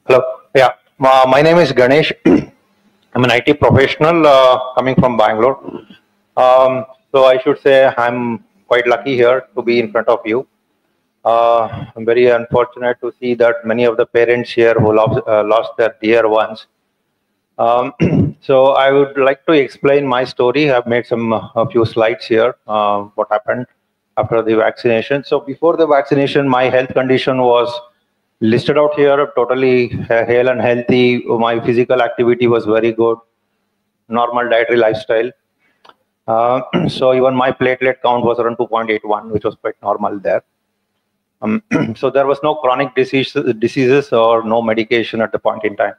Hello. Yeah, my name is Ganesh. I'm an IT professional coming from Bangalore. So I should say I'm quite lucky here to be in front of you. I'm very unfortunate to see that many of the parents here who lost their dear ones. So I would like to explain my story. I've made a few slides here. What happened after the vaccination? So before the vaccination, my health condition was listed out here. Totally hale and healthy. My physical activity was very good. Normal dietary lifestyle. So even my platelet count was around 2.81, which was quite normal there. So there was no chronic diseases or no medication at the point in time.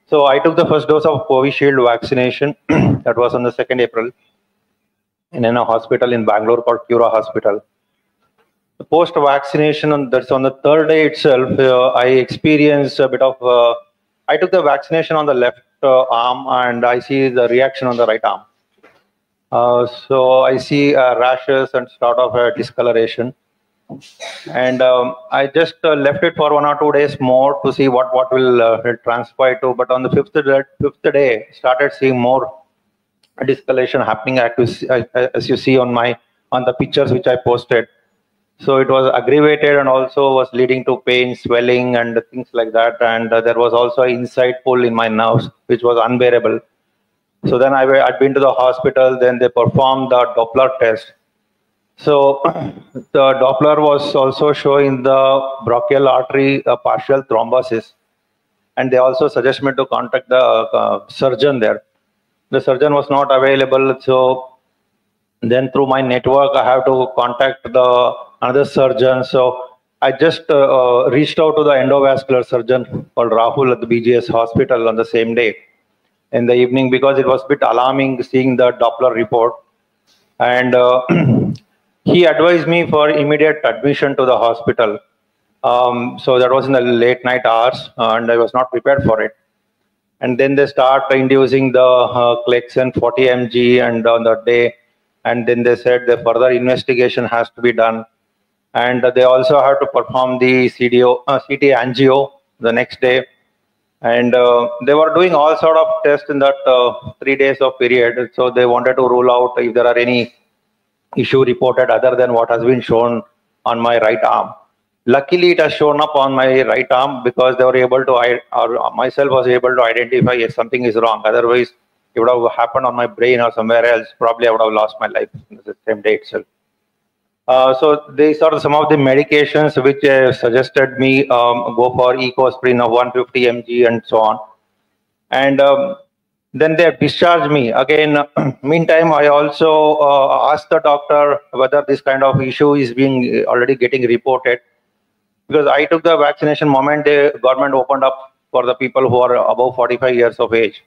So I took the first dose of Covishield vaccination. That was on the 2nd April in a hospital in Bangalore called Cura Hospital. The post-vaccination, that's on the third day itself, I experienced a bit of, I took the vaccination on the left arm and I see the reaction on the right arm. So I see rashes and sort of a discoloration. And I just left it for 1 or 2 days more to see what will it transpire to. But on the fifth day, started seeing more discoloration happening as you see on the pictures which I posted. So it was aggravated and also was leading to pain, swelling, and things like that. And there was also an inside pull in my nerves, which was unbearable. So then I'd been to the hospital. Then they performed the Doppler test. So the Doppler was also showing the brachial artery partial thrombosis, and they also suggested me to contact the surgeon there. The surgeon was not available, so then through my network I have to contact another surgeon. So I just reached out to the endovascular surgeon called Rahul at the BGS hospital on the same day in the evening, because it was a bit alarming seeing the Doppler report. And he advised me for immediate admission to the hospital. So that was in the late night hours, and I was not prepared for it. And then they start inducing the Clexane 40 mg and on that day. And then they said the further investigation has to be done. And they also have to perform the CT angio the next day. And they were doing all sort of tests in that 3 days of period. So they wanted to rule out if there are any issue reported other than what has been shown on my right arm. Luckily, it has shown up on my right arm because they were able to, or myself was able to identify if something is wrong. Otherwise, it would have happened on my brain or somewhere else. Probably I would have lost my life in the same day itself. So these are some of the medications which suggested me go for Ecosprin of 150 mg and so on. And then they discharged me. Again, meantime, I also asked the doctor whether this kind of issue is being already getting reported. Because I took the vaccination moment the government opened up for the people who are above 45 years of age.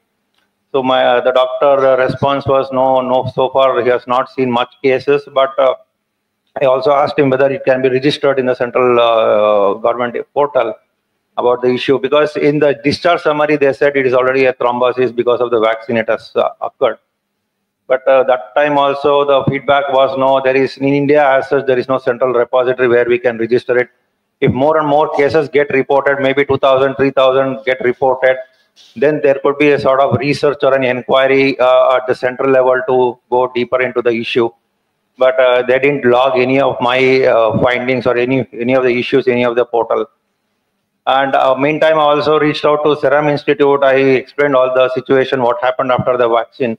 So the doctor response was no, so far he has not seen much cases, but I also asked him whether it can be registered in the central government portal about the issue, because in the discharge summary they said it is already a thrombosis because of the vaccine it has occurred. But that time also the feedback was no, there is in India as such there is no central repository where we can register it. If more and more cases get reported, maybe 2,000, 3,000 get reported, then there could be a sort of research or an inquiry at the central level to go deeper into the issue. But they didn't log any of my findings or any of the issues, any of the portal. And meantime, I also reached out to Serum Institute. I explained all the situation, what happened after the vaccine.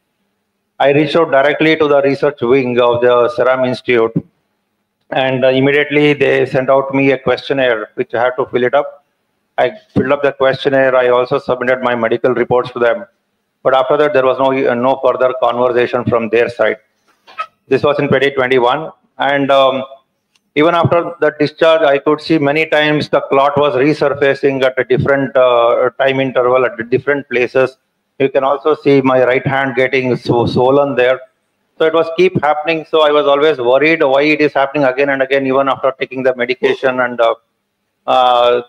I reached out directly to the research wing of the Serum Institute. And immediately they sent out me a questionnaire, which I had to fill it up. I filled up the questionnaire. I also submitted my medical reports to them. But after that, there was no further conversation from their side. This was in 2021. And even after the discharge, I could see many times the clot was resurfacing at a different time interval at different places. You can also see my right hand getting swollen there. So it was keep happening. So I was always worried why it is happening again and again, even after taking the medication and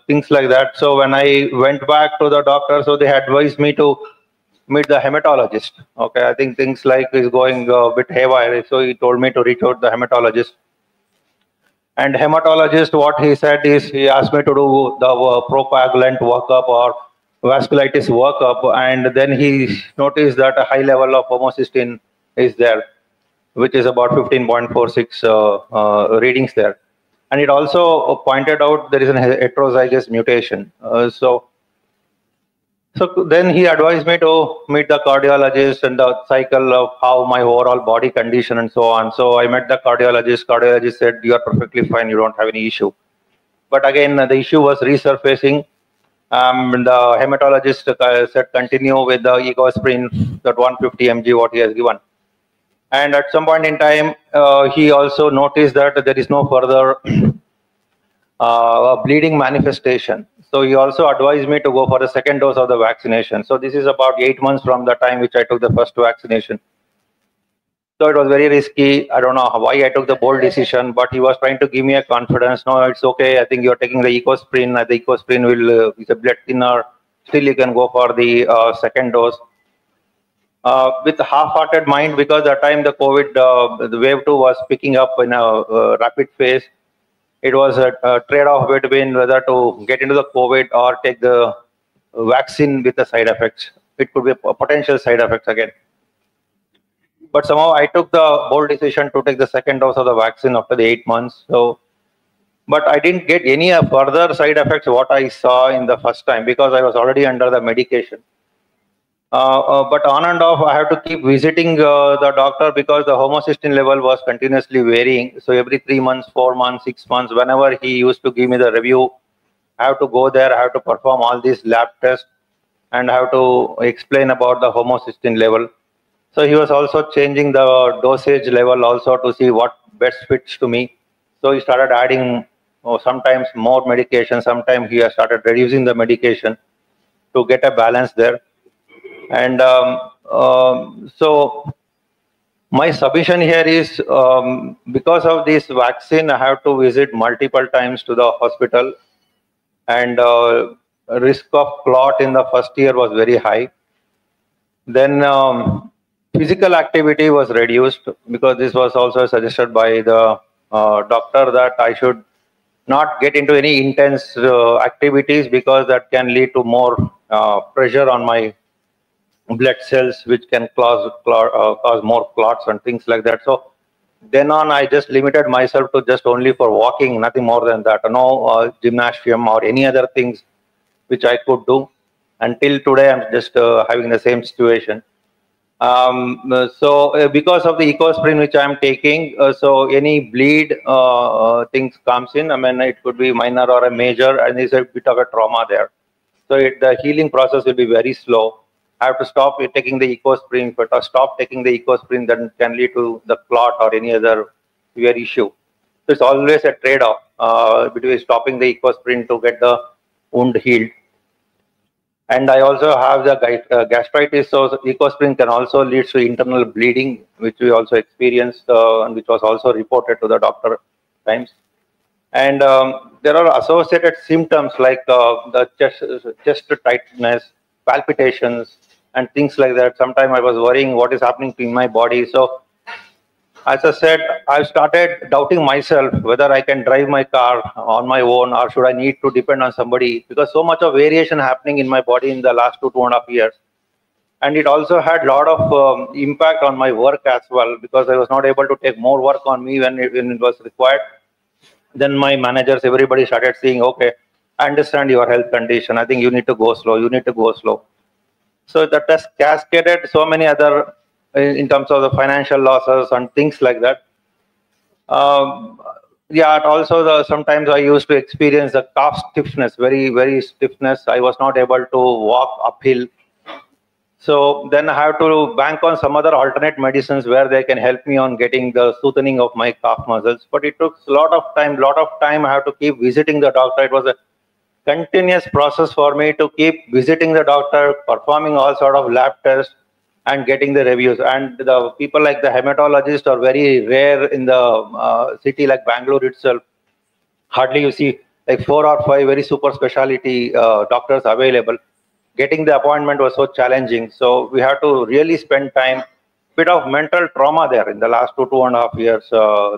things like that. So when I went back to the doctor, so they advised me to meet the hematologist. Okay, I think things like is going a bit haywire. So he told me to reach out to the hematologist. And hematologist, what he said is, he asked me to do the procoagulant workup or vasculitis workup, and then he noticed that a high level of homocysteine is there, which is about 15.46 readings there. And it also pointed out there is an heterozygous mutation. So then he advised me to meet the cardiologist and the cycle of how my overall body condition and so on. So I met the cardiologist. Cardiologist said, you are perfectly fine, you don't have any issue. But again, the issue was resurfacing. The hematologist said, continue with the ecosprin, that 150 mg what he has given. And at some point in time, he also noticed that there is no further bleeding manifestation. So he also advised me to go for the second dose of the vaccination. So this is about 8 months from the time which I took the first vaccination. So it was very risky. I don't know why I took the bold decision, but he was trying to give me a confidence. No, it's okay. I think you're taking the ecosprin. The ecosprin will is a blood thinner. Still, you can go for the second dose. With a half-hearted mind, because at the time the COVID, the wave 2 was picking up in a rapid phase. It was a trade-off between whether to get into the COVID or take the vaccine with the side effects. It could be a potential side effects again. But somehow I took the bold decision to take the second dose of the vaccine after the 8 months. So, but I didn't get any further side effects what I saw in the first time, because I was already under the medication. But on and off, I have to keep visiting the doctor because the homocysteine level was continuously varying. So every 3 months, 4 months, 6 months, whenever he used to give me the review, I have to go there, I have to perform all these lab tests, and I have to explain about the homocysteine level. So he was also changing the dosage level also to see what best fits to me. So he started adding sometimes more medication, sometimes he has started reducing the medication to get a balance there. And so my submission here is, because of this vaccine, I have to visit multiple times to the hospital, and risk of clot in the first year was very high. Then physical activity was reduced, because this was also suggested by the doctor that I should not get into any intense activities, because that can lead to more pressure on my blood cells, which can cause more clots and things like that. So then on, I just limited myself to just only for walking, nothing more than that. No gymnasium or any other things which I could do. Until today, I'm just having the same situation. So because of the ecosprin which I'm taking, so any bleed things comes in. I mean, it could be minor or a major, and there's a bit of a trauma there. So the healing process will be very slow. I have to stop taking the ecosprin, but I stop taking the ecosprin, then can lead to the clot or any other severe issue. So it's always a trade-off between stopping the ecosprin to get the wound healed. And I also have the gastritis, so ecosprin can also lead to internal bleeding, which we also experienced and which was also reported to the doctor times. And there are associated symptoms like the chest tightness, palpitations, and things like that. Sometimes I was worrying what is happening in my body. So as I said, I started doubting myself whether I can drive my car on my own or should I need to depend on somebody, because so much of variation happening in my body in the last 2.5 years. And it also had a lot of impact on my work as well, because I was not able to take more work on me when it was required. Then my managers, everybody started saying, okay, I understand your health condition. I think you need to go slow. You need to go slow. So that has cascaded so many other, in terms of the financial losses and things like that. Yeah, also sometimes I used to experience the calf stiffness, very, very stiffness. I was not able to walk uphill. So then I have to bank on some other alternate medicines where they can help me on getting the soothening of my calf muscles. But it took a lot of time. I have to keep visiting the doctor. It was a continuous process for me to keep visiting the doctor, performing all sort of lab tests and getting the reviews. And the people like the hematologist are very rare in the city like Bangalore itself. Hardly you see like 4 or 5 very super specialty doctors available. Getting the appointment was so challenging. So we have to really spend time bit of mental trauma there in the last 2.5 years.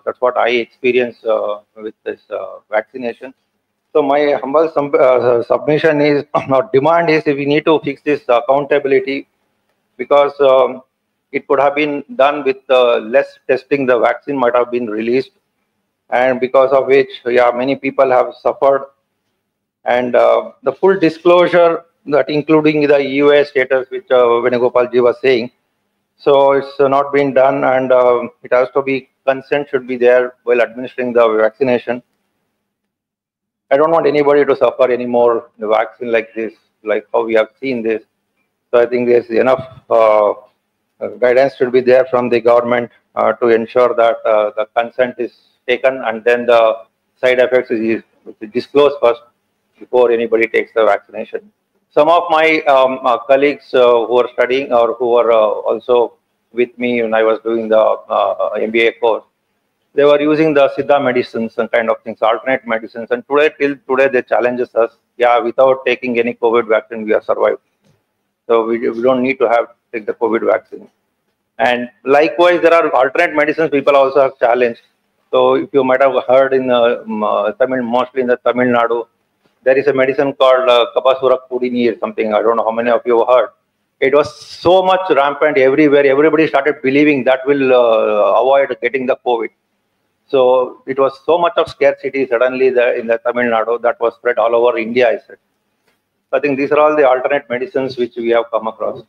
That's what I experienced with this vaccination. So my humble submission is, or demand is, we need to fix this accountability, because it could have been done with less testing. The vaccine might have been released, and because of which, yeah, many people have suffered. And the full disclosure, that including the EUA status, which Venugopalji was saying, so it's not been done, and it has to be, consent should be there while administering the vaccination. I don't want anybody to suffer anymore the vaccine like this, like how we have seen this. So I think there's enough guidance should be there from the government to ensure that the consent is taken, and then the side effects is disclosed first before anybody takes the vaccination. Some of my colleagues who are studying, or who are also with me when I was doing the MBA course, they were using the Siddha medicines and kind of things, alternate medicines. And till today, they challenges us. Yeah, without taking any COVID vaccine, we have survived. So we don't need to take the COVID vaccine. And likewise, there are alternate medicines people also have challenged. So if you might have heard in Tamil, mostly in the Tamil Nadu, there is a medicine called Kapasura Kudini or something. I don't know how many of you have heard. It was so much rampant everywhere. Everybody started believing that will avoid getting the COVID. So it was so much of scarcity suddenly in the Tamil Nadu that was spread all over India, I said. I think these are all the alternate medicines which we have come across.